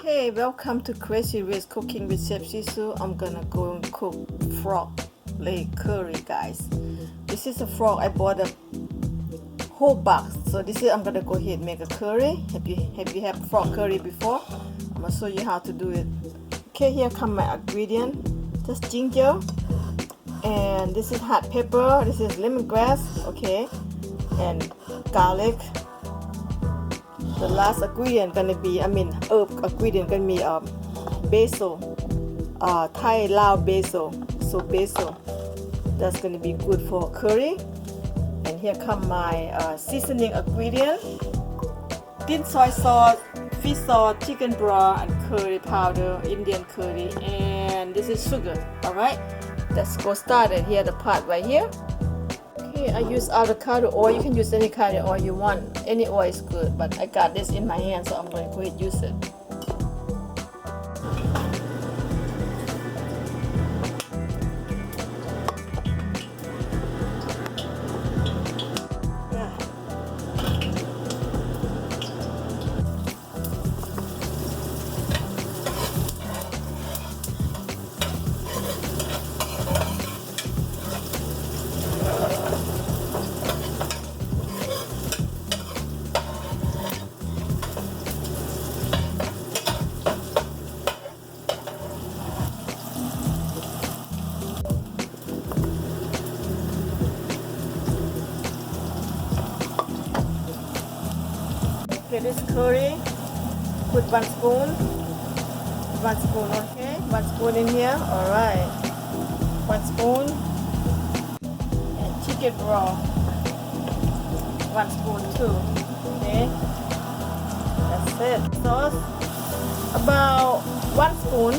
Hey, welcome to Crazy Ways Cooking with Chef Sisu. I'm gonna go and cook frog leg curry, guys. This is a frog. I bought a whole box. So this is I'm gonna go ahead and make a curry. Have you had frog curry before? I'm gonna show you how to do it. Okay, here come my ingredient. Just ginger, and this is hot pepper. This is lemongrass. Okay, and garlic. The last ingredient gonna be, herb ingredient gonna be basil, Thai Lao basil. So basil, that's gonna be good for curry. And here come my seasoning ingredient: thin soy sauce, fish sauce, chicken broth, and curry powder, Indian curry. And this is sugar. All right, let's go start it. Here, the part right here. Okay, I use avocado oil. You can use any kind of oil you want. Any oil is good, but I got this in my hand, so I'm going to go ahead and use it. Okay, this curry, put 1 spoon, okay, 1 spoon in here. All right, 1 spoon, and chicken broth, 1 spoon too. Okay, that's it. Sauce, about 1 spoon.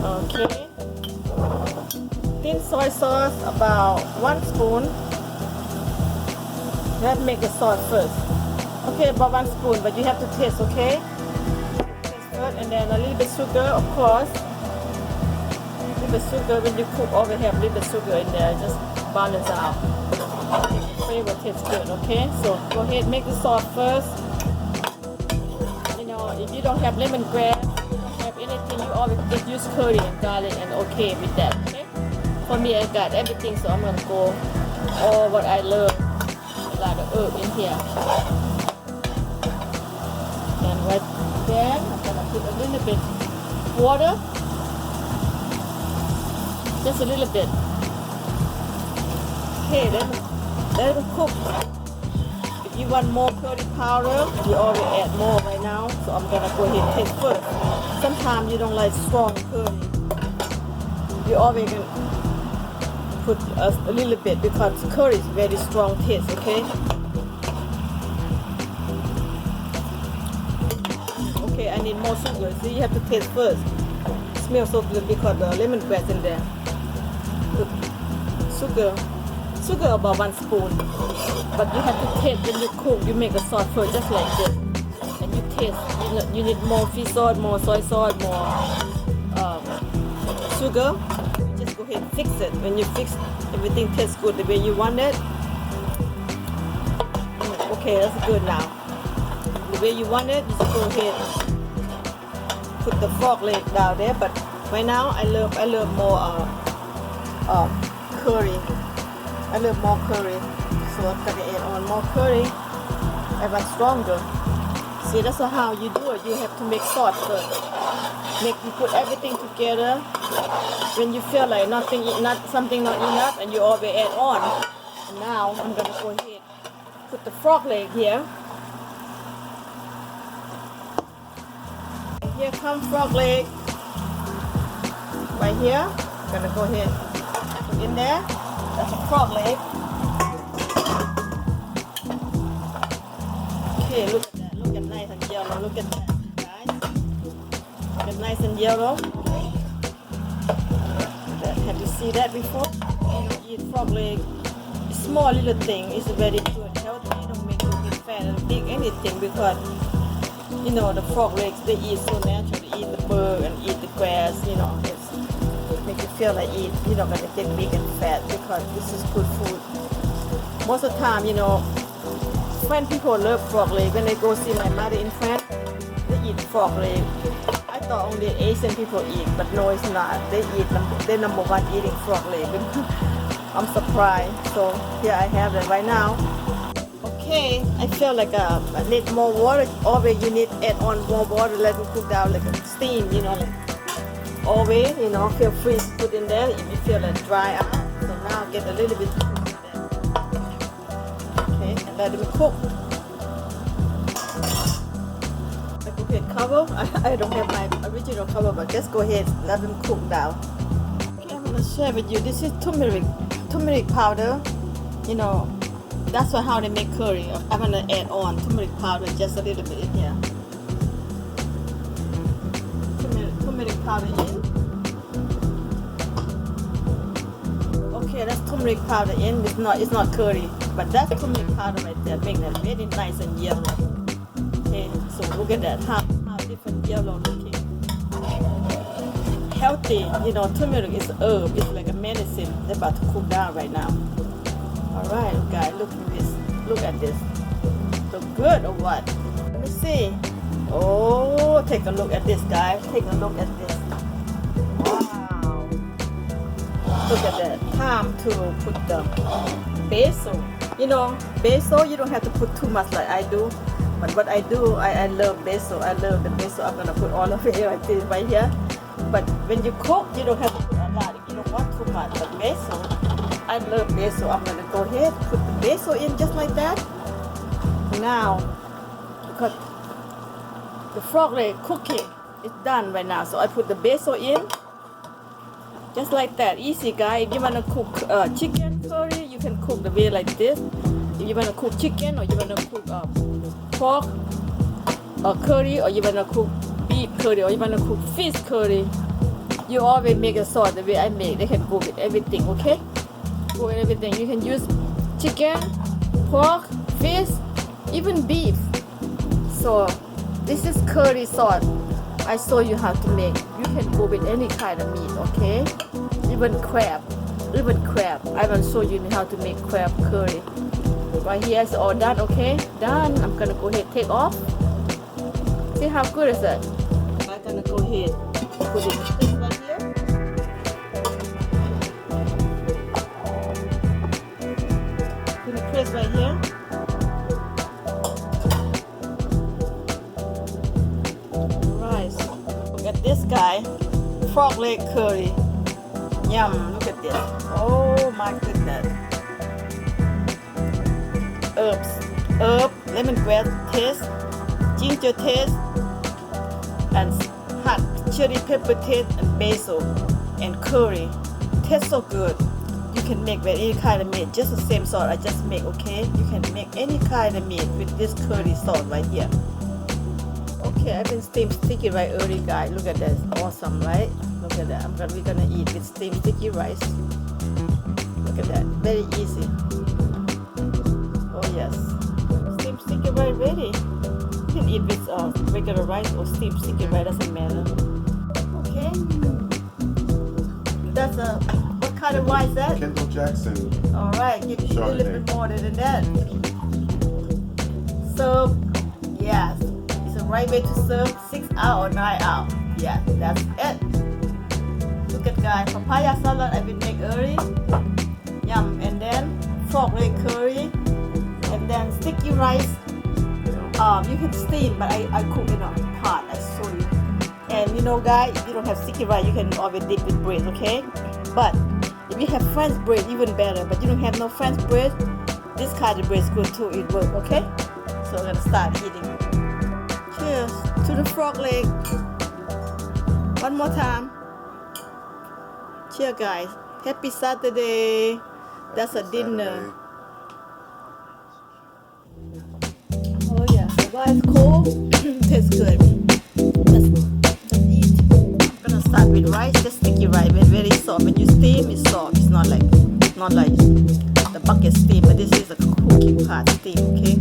Okay, thin soy sauce, about 1 spoon. Let's make the sauce first. Okay, about 1 spoon, but you have to taste, okay? Taste first, and then a little bit sugar, of course. A little bit sugar. When you cook, always have a little bit sugar in there. Just balance out. The flavor tastes good, okay? So go ahead, make the sauce first. You know, if you don't have lemongrass, you don't have anything, you always just use curry and garlic, and okay with that, okay? For me, I got everything, so I'm gonna go all what I love. A lot of herb in here. And right there, I'm gonna put a little bit water, just a little bit. Okay, let it cook. If you want more curry powder, you already add more right now. So I'm gonna go ahead and taste first. Sometimes you don't like strong curry. You always can put a little bit because curry is very strong taste. Okay. Okay, I need more sugar. So you have to taste first. It smells so good because the lemongrass in there. Put sugar about 1 spoon. But you have to taste when you cook. You make a sauce first, just like this, and you taste. You need more fish sauce, more soy sauce, more sugar. You just go ahead and fix it. When you fix, everything tastes good the way you want it. Okay, that's good now. The way you want it, you just go ahead, put the frog leg down there. But right now, I love more curry. I love more curry, so I'm gonna add on more curry. I want stronger. See, that's how you do it. You have to make sauce first. You put everything together. When you feel like something not enough, and you always add on. And now I'm gonna go ahead, put the frog leg here. Here comes frog leg. Right here. I'm gonna go ahead, put in there. That's a frog leg. Okay, look at that. Look at nice and yellow. Look at that, guys. Look at nice and yellow. Have you seen that before? You don't eat frog leg. It's small little thing. It's very good, healthy. Don't make you get fat and big anything because you know the frog legs, they eat so natural. They eat the bird and eat the grass. You know, it make you feel like you're not gonna get big and fat because this is good food. Most of the time, you know, when people love frog leg, when they go see my mother in France, they eat frog leg. I thought only Asian people eat, but no, it's not. They eat them. They're number one eating frog leg. I'm surprised. So here I have it right now. Okay, I feel like I need more water. Always you need add on more water. Let it cook down like a steam. You know, like always. You know, feel free to put in there if you feel it dry out. So now get a little bit. Okay, and let it cook. Cover. I don't have my original cover, but just go ahead, let them cook down. Okay, I'm gonna share with you. This is turmeric powder. You know, that's how they make curry. I'm gonna add on turmeric powder just a little bit in here. Turmeric powder in. Okay, that's turmeric powder in. It's not curry, but that's turmeric powder right there, making it very nice and yellow. Okay, so look at that, how different yellow looking. Healthy, you know, turmeric is a herb, it's like a medicine. They're about to cook down right now. Alright, guys, look at this. Look good or what? Let me see. Oh, take a look at this, guys. Take a look at this. Wow. Look at that. Time to put the basil. You know, basil, you don't have to put too much like I do. But what I do, I love basil. I love the basil. I'm gonna put all of it like this right here. But when you cook, you don't have to put a lot. You don't want too much. But basil, I love basil. I'm gonna go ahead, put the basil in just like that. Now, because the frog leg cooking is done right now, so I put the basil in, just like that. Easy, guys. If you wanna cook chicken curry, you can cook the way like this. If you wanna cook chicken or you wanna cook pork or curry, or you wanna cook beef curry, or you wanna cook fish curry, you always make a sauce the way I make. They can go with everything, okay? Go with everything. You can use chicken, pork, fish, even beef. So this is curry sauce. I show you how to make. You can go with any kind of meat, okay? Even crab. I will show you how to make crab curry. Right here is all done, okay? Done. I'm gonna go ahead and take off. See how good is it? I'm gonna go ahead and put it right here. Put it press right here. Alright, look at this guy. Frog leg curry. Yum, look at this. Oh my goodness. Herb, lemongrass taste, ginger taste, and hot chili pepper taste, and basil, and curry. Tastes so good. You can make with any kind of meat, just the same sauce I just make, okay? You can make any kind of meat with this curry sauce right here. Okay, I've been steamed sticky rice early, guys. Look at that, awesome, right? Look at that. We're gonna eat with steamed sticky rice. Look at that, very easy. Oh yes, steamed sticky rice ready. You can eat with regular rice or steamed sticky rice, doesn't matter. Okay, that's what kind of rice is that? Kendall Jackson. All right, give you a little bit more than that. So, yes, it's a right way to serve 6 hours or 9 hours. Yeah, that's it. Look at guys, papaya salad I've been make early. Yum, and then frog leg curry. And then sticky rice, you can steam, but I cook in a pot, I show you. And you know guys, if you don't have sticky rice, you can always dip with bread, okay? But if you have French bread, even better. But you don't have no French bread, this kind of bread is good too, it works, okay? So we're gonna start eating. Cheers to the frog leg. One more time. Cheers guys. Happy Saturday. That's a dinner. Oh yeah, the rice cold. Tastes good. Let's eat. I'm gonna start with rice, just sticky rice, very soft. When you steam, it's soft. It's not like the bucket steam, but this is a cooking pot steam. Okay,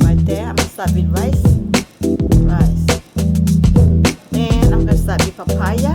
right there. I'm gonna start with rice. Then I'm gonna start with papaya.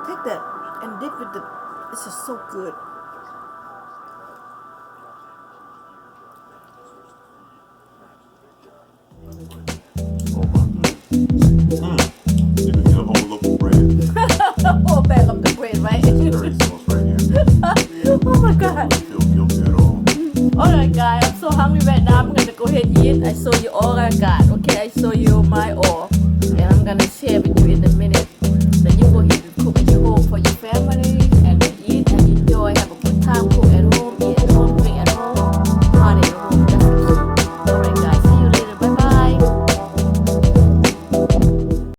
take that and dip with the. It's just so good. Oh my goodness. You can get a whole loaf of bread. Whole bag of the bread, right? Curry sauce right here. Oh my god. I don't feel guilty at all. Alright guys, I'm so hungry right now. I'm gonna go ahead and eat. I show you all I got. Okay, I show you my all. And I'm gonna share with you in the